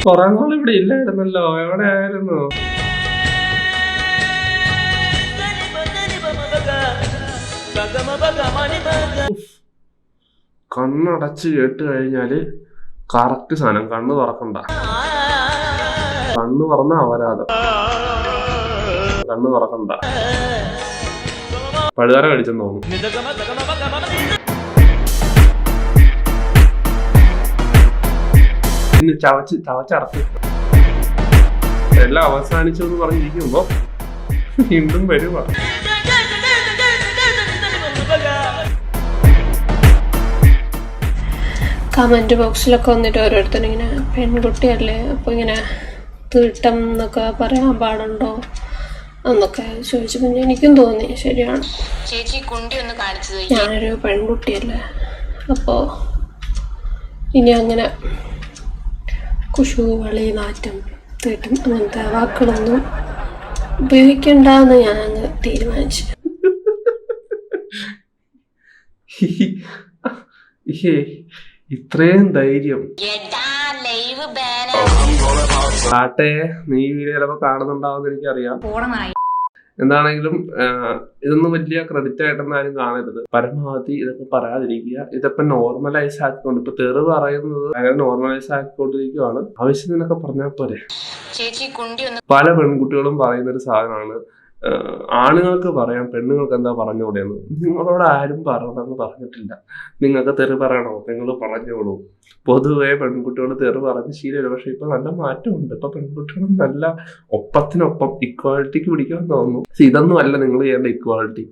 കൊറേ നാൾ ഇവിടെ ഇല്ലായിരുന്നല്ലോ, എവിടെ ആയിരുന്നു? കണ്ണടച്ച് കേട്ട് കഴിഞ്ഞാല് കറക്റ്റ് സാധനം. കണ്ണ് തുറക്കണ്ട, കണ്ണ് തുറന്ന അപരാധം. കണ്ണ് തുറക്കണ്ട, പഴുതാര കടിച്ചെന്ന് തോന്നുന്നു. പിന്നെ ചവച്ചറച്ച് എല്ലാം അവസാനിച്ചു എന്ന് പറഞ്ഞിരിക്കുമ്പോ വീണ്ടും വരുക. കമന്റ് ബോക്സിലൊക്കെ വന്നിട്ട് ഓരോരുത്തരും ഇങ്ങനെ പെൺകുട്ടിയല്ലേ അപ്പൊ ഇങ്ങനെ തീട്ടം എന്നൊക്കെ പറയാൻ പാടുണ്ടോ എന്നൊക്കെ ചോദിച്ചപ്പോൾ എനിക്കും തോന്നി ശരിയാണ്. ഞാനൊരു പെൺകുട്ടിയല്ലേ, അപ്പോ ഇനി അങ്ങനെ കുശു, വളി, നാറ്റം, തീട്ടം അങ്ങനത്തെ വാക്കുകളൊന്നും ഉപയോഗിക്കണ്ടെന്ന് ഞാൻ അങ്ങ് തീരുമാനിച്ചു. ഇത്രയും ധൈര്യം ആട്ടെ, നീ വീഡിയോയിലൊക്കെ കാണുന്നുണ്ടാവുമെന്ന് എനിക്കറിയാം. എന്താണെങ്കിലും ഇതൊന്നും വലിയ ക്രെഡിറ്റ് ആയിട്ടൊന്നും ആരും കാണരുത്. പരമാവധി ഇതൊക്കെ പറയാതിരിക്കുക. ഇതൊക്കെ നോർമലൈസ് ആക്കിക്കൊണ്ട്, ഇപ്പൊ തെറി പറയുന്നത് അങ്ങനെ നോർമലൈസ് ആക്കിക്കൊണ്ടിരിക്കുവാണ്. ആവശ്യത്തിനൊക്കെ പറഞ്ഞാൽ പോരെ. പല പെൺകുട്ടികളും പറയുന്ന ഒരു സാധനമാണ്, ആണുങ്ങൾക്ക് പറയാം പെണ്ണുങ്ങൾക്ക് എന്താ പറഞ്ഞുകൂടെയെന്ന്. നിങ്ങളോട് ആരും പറയണമെന്ന് പറഞ്ഞിട്ടില്ല. നിങ്ങൾക്ക് തെറി പറയണോ, നിങ്ങൾ പറഞ്ഞോളൂ. പൊതുവെ പെൺകുട്ടികൾ തെറി പറഞ്ഞ് ശീലമില്ല. പക്ഷെ ഇപ്പൊ നല്ല മാറ്റമുണ്ട്. ഇപ്പൊ പെൺകുട്ടികൾ നല്ല ഒപ്പത്തിനൊപ്പം ഇക്വാലിറ്റിക്ക് പിടിക്കാൻ തോന്നുന്നു. ഇതൊന്നും അല്ല നിങ്ങൾ ചെയ്യേണ്ട ഇക്വാലിറ്റി.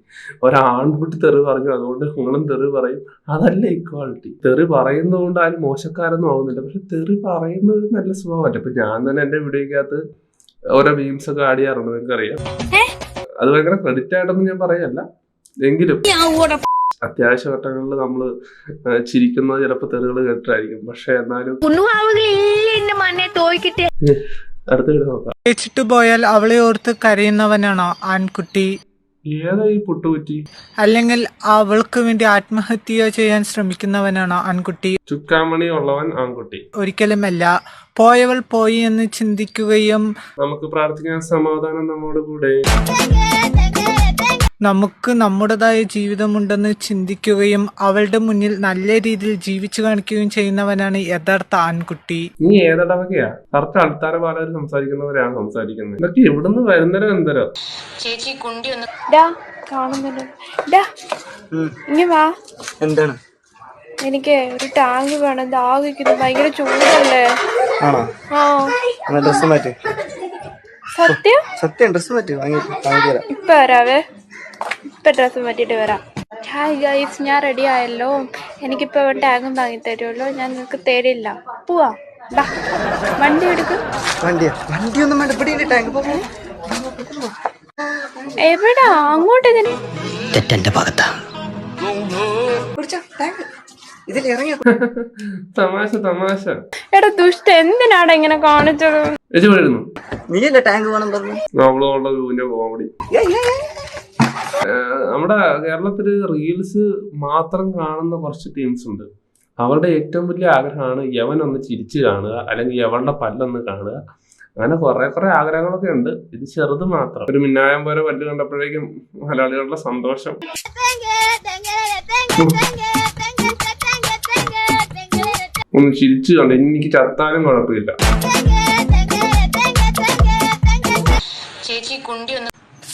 ഒരാൺകുട്ടി തെറി പറഞ്ഞു അതുകൊണ്ട് നിങ്ങളും തെറി പറയും, അതല്ല ഇക്വാലിറ്റി. തെറി പറയുന്നതുകൊണ്ട് ആരും മോശക്കാരൊന്നും ആവുന്നില്ല. പക്ഷെ തെറി പറയുന്നത് നല്ല സ്വഭാവമല്ല. ഇപ്പൊ ഞാൻ തന്നെ എന്റെ വീഡിയോക്കകത്ത് ഓരോ മീംസ് ഒക്കെ ആഡ് ചെയ്യാറുണ്ട്, നിങ്ങൾക്കറിയാം. അത് ഭയങ്കര ക്രെഡിറ്റ് ആയിട്ടൊന്നും ഞാൻ പറയല്ല, എങ്കിലും അത്യാവശ്യ ഘട്ടങ്ങളിൽ നമ്മള് ചിരിക്കുന്നത് ചിലപ്പോ തെറികൾ കേട്ടിട്ടായിരിക്കും. പക്ഷെ എന്നാലും അടുത്തിട്ട് നോക്കാം. പോയാൽ അവളെ ഓർത്ത് കരയുന്നവനാണോ ആൺകുട്ടി? ഏതാ ഈ പുട്ടുകുറ്റി? അല്ലെങ്കിൽ അവൾക്ക് വേണ്ടി ആത്മഹത്യ ചെയ്യാൻ ശ്രമിക്കുന്നവനാണോ ആൺകുട്ടി? ചുക്കാമണി ഉള്ളവൻ ആൺകുട്ടി ഒരിക്കലുമല്ല. പോയവൾ പോയി എന്ന് ചിന്തിക്കുകയും നമുക്ക് പ്രാർത്ഥിക്കാൻ സമാധാനം നമ്മോട് കൂടെ, നമുക്ക് നമ്മുടേതായ ജീവിതമുണ്ടെന്ന് ചിന്തിക്കുകയും അവളുടെ മുന്നിൽ നല്ല രീതിയിൽ ജീവിച്ചു കാണിക്കുകയും ചെയ്യുന്നവനാണ് യഥാർത്ഥ ആൺകുട്ടി. നീ ഏതടവകയാ? കറക്റ്റ് അൾത്താര പാലവർ സംസാരിക്കുന്നവരാണ് സംസാരിക്കുന്നത്. ഇതൊക്കെ എവിടുന്ന് വരുന്നരോ എന്തരോ. എന്താണ്? എനിക്ക് ഒരു ടാങ്ക് വേണം, ദാഹിക്കുന്നു, ഭയങ്കര ചൂടല്ലേ. ഡ്രസ് മാറ്റി. സത്യം ഡ്രസ് മാറ്റി ഇപ്പൊ വരാവേ, ഇപ്പൊ ഡ്രസ് മാറ്റിട്ട് വരാം. ഹായ് ഗൈസ്, ഞാൻ റെഡി ആയല്ലോ. എനിക്കിപ്പോ ടാങ്കും വാങ്ങി തരുമല്ലോ, ഞാൻ നിങ്ങൾക്ക് തരില്ല. പോവാ, വണ്ടി എടുക്കും. വണ്ടിയൊന്നും എവിടാ? അങ്ങോട്ട് തെറ്റെന്റെ ഭാഗത്താ. തമാശ തമാശ. എടാ ദുഷ്ട, എന്തിനാടാ ഇങ്ങനെ കാണിച്ചത്? നീയല്ലേ ടാങ്ക് വേണം പറഞ്ഞു. കോമഡി. നമ്മുടെ കേരളത്തില് റീൽസ് മാത്രം കാണുന്ന കുറച്ച് ടീംസ് ഉണ്ട്. അവരുടെ ഏറ്റവും വലിയ ആഗ്രഹമാണ് യവനൊന്ന് ചിരിച്ചു കാണുക, അല്ലെങ്കിൽ യവളുടെ പല്ലൊന്ന് കാണുക. അങ്ങനെ കുറെ ആഗ്രഹങ്ങളൊക്കെ ഉണ്ട്. ഇത് ചെറുത് മാത്രം. ഒരു മിന്നായം പോലെ പല്ല് കണ്ടപ്പോഴേക്കും മലയാളികളുടെ സന്തോഷം. ഒന്ന് ചിരിച്ചു കണ്ട് എനിക്ക് ചത്താലും കുഴപ്പമില്ല.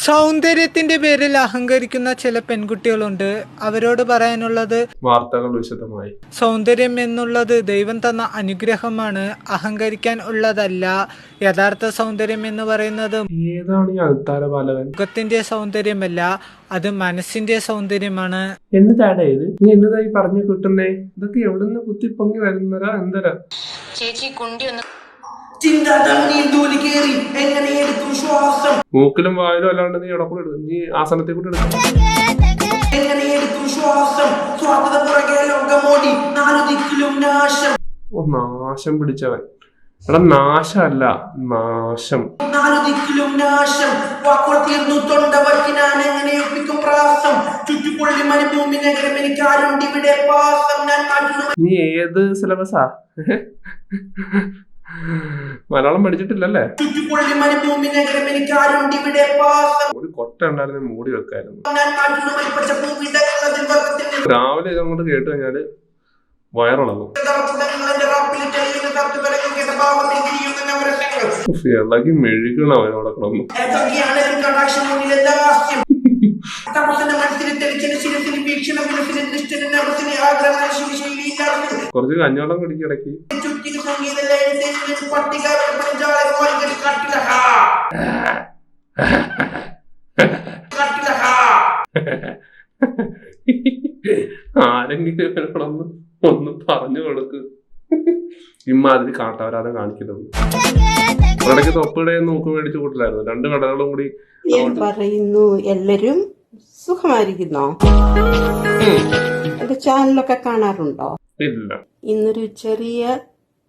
സൗന്ദര്യത്തിന്റെ പേരിൽ അഹങ്കരിക്കുന്ന ചില പെൺകുട്ടികളുണ്ട്. അവരോട് പറയാനുള്ളത് വാർത്തകൾ വിശദമായി. സൗന്ദര്യം എന്നുള്ളത് ദൈവം തന്ന അനുഗ്രഹമാണ്, അഹങ്കരിക്കാൻ ഉള്ളതല്ല. യഥാർത്ഥ സൗന്ദര്യം എന്ന് പറയുന്നത് ഏതാണ് ഈ അൾത്താര പാലവൻ? മുഖത്തിന്റെ സൗന്ദര്യമല്ല, അത് മനസ്സിന്റെ സൗന്ദര്യമാണ്. എന്നതാടേ ഇത്? നീ എന്നതായി പറഞ്ഞു കിട്ടുന്നേ? ഇതൊക്കെ എവിടുന്ന് കുത്തിപ്പൊങ്ങി വരുന്നതാ എന്തരാ? മൂക്കിലും വായിലും അല്ലാണ്ട് നീ എവിടെ കൂടെ എടുക്കും? നീ ആസനത്തെ കൂടെ എടുക്കും. നാശം പിടിച്ചവൻ. എടാ നാശമല്ല, നാശം. നീ ഏത് സിലബസാ? മലയാളം പഠിച്ചിട്ടില്ലല്ലേ? ഒരു കൊട്ട ഉണ്ടായിരുന്നു, മൂടി വെക്കായിരുന്നു. രാവിലെ ഇതങ്ങോട്ട് കേട്ട് കഴിഞ്ഞാല് വയറിളകും. ഇളകി മെഴുകണം അവനോടെ കിടന്നു. കുറച്ച് കഞ്ഞോളം കുടിക്കിടക്ക്. ആരെങ്കിലും കിടന്ന് ഒന്ന് പറഞ്ഞു കൊടുക്ക്. ഇമ്മാതിരി കാട്ടവരാതെ കാണിക്കുന്നത്. ഇടയ്ക്ക് തൊപ്പിടെ നോക്ക് മേടിച്ചു കൂട്ടിലായിരുന്നു. 2 കടകളും കൂടി പറയുന്നു. എല്ലാരും സുഖമായിരിക്കുന്നോ? എന്റെ ചാനലൊക്കെ കാണാറുണ്ടോ? ഇല്ല. ഇന്നൊരു ചെറിയ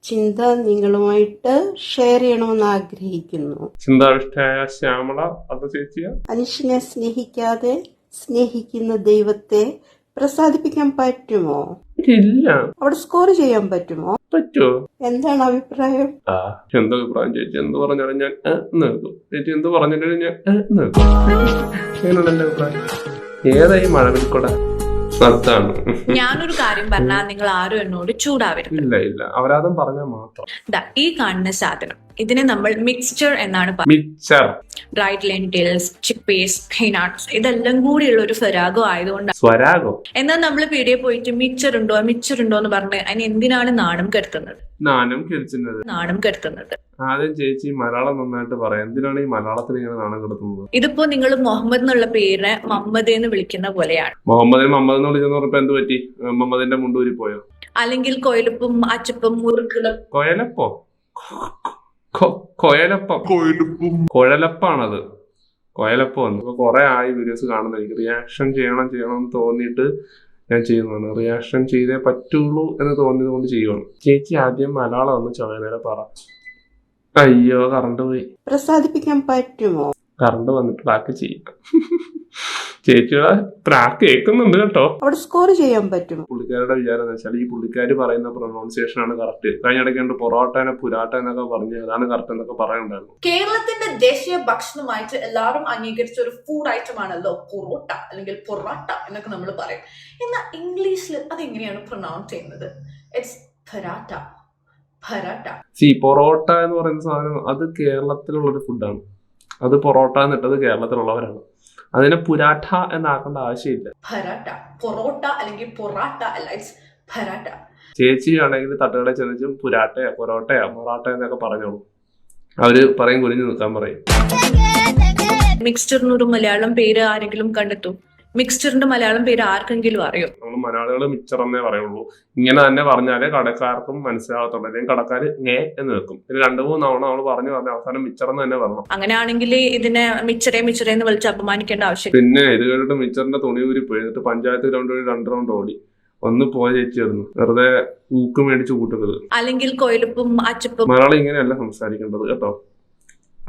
ചിന്ത നിങ്ങളുമായിട്ട് ഷെയർ ചെയ്യണമെന്ന് ആഗ്രഹിക്കുന്നു. ചിന്താവിഷ്ടയായ ശ്യാമള അത് ചേച്ചിയാ. മനുഷ്യനെ സ്നേഹിക്കാതെ സ്നേഹിക്കുന്ന ദൈവത്തെ പ്രസാദിപ്പിക്കാൻ പറ്റുമോ? ഇല്ല. അവിടെ സ്കോർ ചെയ്യാൻ പറ്റുമോ? പറ്റുമോ? എന്താണ് അഭിപ്രായം? എന്തോ അഭിപ്രായം? ചേച്ചി എന്ത് പറഞ്ഞാലും ഞാൻ നോക്കും. ചേച്ചി എന്ത് പറഞ്ഞാലും ഞാൻ നോക്കും. അതിനുള്ള എന്റെ അഭിപ്രായം ഏതായി മഴവിൽക്കൂടെ അതാണ്. ഞാനൊരു കാര്യം പറഞ്ഞാൽ നിങ്ങൾ ആരും എന്നോട് ചൂടാവരുത്. ഇല്ല ഇല്ല, അവരാതും പറഞ്ഞാൽ മാത്രം. ഈ കാണുന്ന സാധനം, ഇതിനെ നമ്മൾ മിക്സ്ചർ എന്നാണ് മിക്സ്ചർ. ബ്രൈറ്റ് ലെന്റിൽസ്, ചിക്പീസ്, പീനട്സ് ഇതെല്ലാം കൂടിയുള്ള ഒരു സ്വരാഗം ആയതുകൊണ്ടാണ്. സ്വരാഗോ? എന്നാൽ നമ്മൾ പീടിയെ പോയിട്ട് മിക്സ്ചർ ഉണ്ടോ എന്ന് പറഞ്ഞ് അതിന് എന്തിനാണ് നാണം കെടുത്തുന്നത്? നാണം കെടുത്തുന്നത്. ആദ്യം ചേച്ചി മലയാളം നന്നായിട്ട് പറയാം. എന്തിനാണ് ഈ മലയാളത്തിൽ ഇങ്ങനെ നാണം കെടുത്തുന്നത്? ഇതിപ്പോ നിങ്ങൾ മുഹമ്മദ് എന്നുള്ള പേരിനെ മമ്മദ് എന്ന് വിളിക്കുന്ന പോലെയാണ്. മമ്മദ് എന്ന് വിളിച്ചെന്ന് പറഞ്ഞപ്പോ എന്ത് പറ്റി? മമ്മദിന്റെ മുണ്ടൂരി പോയോ? അല്ലെങ്കിൽ കൊയലപ്പും അച്ചപ്പും മുറുക്കലും. കൊയലപ്പോ? കുഴലപ്പാണത്. കൊയലപ്പം വന്നു. കുറെ ആയി വീഡിയോസ് കാണുന്നത്. എനിക്ക് റിയാക്ഷൻ ചെയ്യണം എന്ന് തോന്നിയിട്ട് ഞാൻ ചെയ്യുന്നതാണ്. റിയാക്ഷൻ ചെയ്തേ പറ്റുള്ളൂ എന്ന് തോന്നിയത് കൊണ്ട് ചെയ്യുവാണ്. ചേച്ചി ആദ്യം മലയാളം ഒന്ന് ചോദനേരെ പറ. അയ്യോ, കറണ്ട് പോയി. പ്രസാദിപ്പിക്കാൻ പറ്റുമോ? കറണ്ട് വന്നിട്ട് ട്രാക്ക് ചെയ്യാം. ചേച്ചിയുടെ ട്രാക്ക് കേൾക്കുന്നുണ്ട് കേട്ടോ. അവിടെ സ്കോർ ചെയ്യാൻ പറ്റുമോ? പുള്ളിക്കാരുടെ വിചാരം എന്ന് വെച്ചാൽ ഈ പുള്ളിക്കാര് പറയുന്ന പ്രൊനൗൺസിയേഷൻ ആണ് കറക്റ്റ്. കഴിഞ്ഞിടയ്ക്ക് പൊറോട്ടനെ പുരാട്ട എന്നൊക്കെ പറഞ്ഞ് അതാണ് കറക്റ്റ് എന്നൊക്കെ പറയുന്നുണ്ടായിരുന്നു. കേരളത്തിന്റെ ദേശീയ ഭക്ഷണമായിട്ട് എല്ലാവരും അംഗീകരിച്ച ഒരു ഫുഡ് ഐറ്റം ആണല്ലോ പൊറോട്ട അല്ലെങ്കിൽ പൊറാട്ട എന്നൊക്കെ നമ്മൾ പറയും. എന്നാൽ ഇംഗ്ലീഷിൽ അതെങ്ങനെയാണ് പ്രൊനൗൺസ് ചെയ്യുന്നത്? ഇറ്റ്സ് പരാട്ട. പൊറോട്ട എന്ന് പറയുന്ന സാധനം അത് കേരളത്തിലുള്ളൊരു ഫുഡാണ്. അത് പൊറോട്ട എന്നിട്ടത് കേരളത്തിലുള്ളവരാണ്. അതിനെ പുരാട്ട എന്നാക്കേണ്ട ആവശ്യമില്ല. പൊറോട്ട അല്ലെങ്കിൽ പൊറാട്ട അല്ല, ഇറ്റ്സ് പരാട്ട. ചേച്ചി ആണെങ്കിൽ തട്ടുകടയിൽ ചെന്നിച്ചും പുരാട്ടയാ പൊറോട്ടയാ മൊറാട്ട എന്നൊക്കെ പറഞ്ഞോളൂ. അവര് പറയും കുനിഞ്ഞു നിൽക്കാൻ പറയും. മിക്സ്ചറിനൊരു മലയാളം പേര് ആരെങ്കിലും കണ്ടെത്തും? മിക്സ്ചറിന്റെ മലയാളം പേര് ആർക്കെങ്കിലും അറിയോ? നമ്മൾ മലയാളികൾ മിക്സ്ചർ എന്നേ പറയുള്ളൂ. ഇങ്ങനെ തന്നെ പറഞ്ഞാലേ കടക്കാർക്കും മനസ്സിലാകത്തുള്ളൂ. അല്ലെങ്കിൽ കടക്കാര് എന്ന് വെക്കും. ഇത് 2-3 തവണ നമ്മൾ പറഞ്ഞു അവസാനം മിക്സ്ചർ എന്ന് തന്നെ പറഞ്ഞു. അങ്ങനെയാണെങ്കിൽ ഇതിനെ മിച്ചറേ എന്ന് വിളിച്ച് അപമാനിക്കേണ്ട ആവശ്യം. പിന്നെ ഇത് കേട്ടിട്ട് മിക്സ്ചറിന്റെ തുണി ഊരി പോയി. എന്നിട്ട് പഞ്ചായത്ത് ഗ്രൗണ്ട് വഴി 2 റൗണ്ട് ഓടി. ഒന്ന് പോയ ചേച്ചിയായിരുന്നു. വെറുതെ ഊക്ക് മേടിച്ച് കൂട്ടരുത്. അല്ലെങ്കിൽ കൊയിലുപ്പും അച്ചപ്പും. മലയാളം ഇങ്ങനെയല്ല സംസാരിക്കേണ്ടത് കേട്ടോ.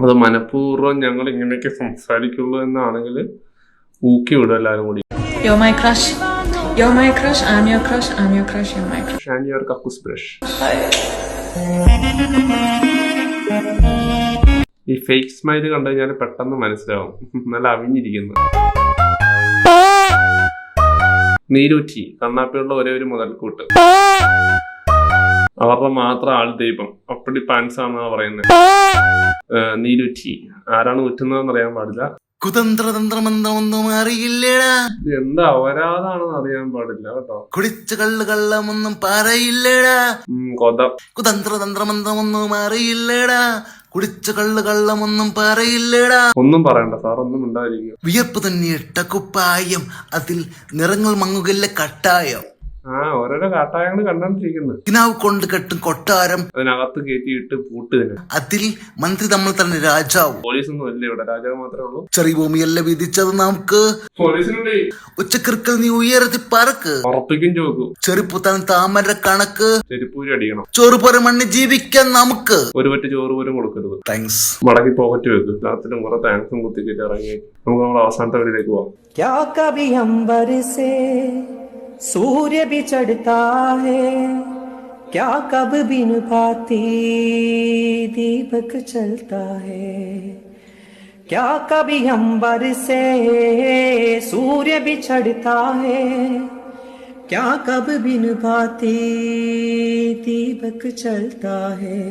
അത് മനഃപൂർവ്വം ഞങ്ങൾ ഇങ്ങനെയൊക്കെ സംസാരിക്കുള്ളൂ എന്നാണെങ്കിൽ ഊക്കി വിടും എല്ലാവരും കൂടി. You're my crush. You're my crush. I'm your crush. I'm your crush. You're my crush. And your kakus brush. ഈ ഫേക്ക് സ്മൈല് കണ്ടു കഴിഞ്ഞാൽ പെട്ടെന്ന് മനസ്സിലാവും. നല്ല അവിഞ്ഞിരിക്കുന്നു. നീരൂറ്റി കണ്ണാപ്പിയുള്ള ഒരേ ഒരു മുതൽക്കൂട്ട്. അവരുടെ മാത്രം ആൾ ദൈവം. അപ്പടി പാൻസ് ആണെന്നാ പറയുന്നത്. നീരൂറ്റി ആരാണ് ഊറ്റുന്നതെന്ന് അറിയാൻ പാടില്ല. കുതന്ത്രതന്ത്രമന്ത്രമൊന്നും അറിയില്ലടാ. എന്താ അപരാധാണെന്ന് അറിയാൻ പാടില്ല കേട്ടോ. കുടിച്ച കള്ളമൊന്നും പറയില്ലടാ. കുതന്ത്രതന്ത്രമന്ത്രമൊന്നും അറിയില്ലടാ. കുടിച്ച കള്ളമൊന്നും പറയില്ലടാ. ഒന്നും പറയണ്ട സാർ, ഒന്നും ഉണ്ടായിരിക്കും. വിയർപ്പ് തന്നെ ഇട്ട കുപ്പായം, അതിൽ നിറങ്ങൾ മങ്ങുകല്ല കട്ടായം. ഓരോരോ കാട്ടായങ്ങൾ കണ്ടോണ്ടിരിക്കുന്നു. കിനാവ് കൊണ്ട് കെട്ടും കൊട്ടാരം, അതിനകത്ത് കയറ്റിയിട്ട് പൂട്ട് തന്നെ. അതിൽ മന്ത്രി നമ്മൾ തന്നെ രാജാവ്. പോലീസൊന്നും അല്ലേ ഇവിടെ, രാജാവ് മാത്രമേ ഉള്ളൂ. ചെറിയ ഭൂമിയല്ല വിധിച്ചത് നമുക്ക്. പോലീസിനുണ്ട് ഉച്ചക്കിർക്കൽ നീ ഉയർത്തി പറക്ക്, ഉറപ്പിക്കും ചോക്കും. ചെരുപ്പ് താൻ താമര കണക്ക്, ചെരുപ്പൂരി അടിക്കണം. ചോറ് പോരെ മണ്ണ് ജീവിക്കാൻ നമുക്ക്. ഒരു പറ്റ് ചോറ് പോലും കൊടുക്കരുത്. താങ്ക്സ്. മടക്കി പോക്കറ്റ് വെക്കും. എല്ലാത്തിനും കുറെ താങ്ക്സും കുത്തിക്കിട്ട് ഇറങ്ങി നമുക്ക് നമ്മുടെ അവസാനത്തെ വീട്ടിലേക്ക് പോവാം. क्या कभी अंबर से सूर्य भी चढ़ता है, क्या कब बिन भाती दीपक चलता है, क्या कभी अंबर से सूर्य भी चढ़ता है, क्या कब बिन भाती दीपक चलता है,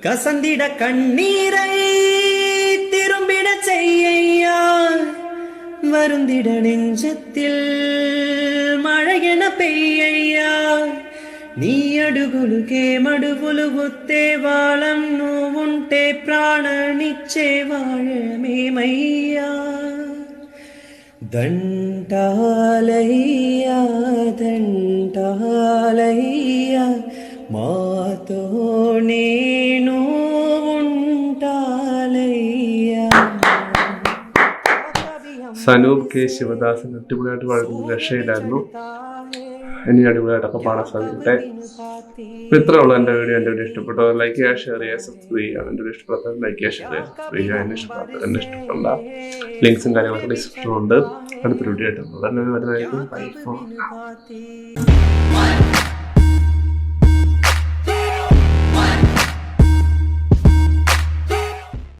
കസന്തിട കണ്ണീരൈ തിരുമ്പിട ചെയ്യ വരുന്തിട നെഞ്ചത്തിൽ മഴയണ പെയ്യ నీ అడుగులుకే మడుగులు గుత్తే వాళ్ళం నువ్వుంటే ప్రాణనిచ్చే వాళ్ళమేమయ్యా దంటాలయ్యా దంటాలయ్యా మాతో నేను ఉంటాలయ్యా. സനൂപ് കെ ശിവദാസൻ അടിപൊളിയായിട്ട് പാടുന്നത് രക്ഷയിലായിരുന്നു. ഇനി അടിപൊളിയായിട്ടൊക്കെ പാടാൻ സാധിക്കട്ടെ. അപ്പൊ ഇത്രേ ഉള്ളൂ എൻ്റെ വീഡിയോ. ഇഷ്ടപ്പെട്ടു ലൈക്ക് ചെയ്യുക, ഷെയർ ചെയ്യുക, സബ്സ്ക്രൈബ് ചെയ്യുക. എൻ്റെ വീഡിയോ ഇഷ്ടപ്പെട്ടത് ലൈക്ക് ചെയ്യുക, ഷെയർ ചെയ്യുക, സബ്സ്ക്രൈബ് ചെയ്യുക. എന്നെ ഇഷ്ടപ്പെട്ട ലിങ്ക്സും കാര്യങ്ങളൊക്കെ ഡിസ്ക്രിപ്ഷനിലുണ്ട്. അടുത്തൊരു വീഡിയോ ആയിട്ട് തന്നെ വരുന്നതായിരിക്കും. ബൈ.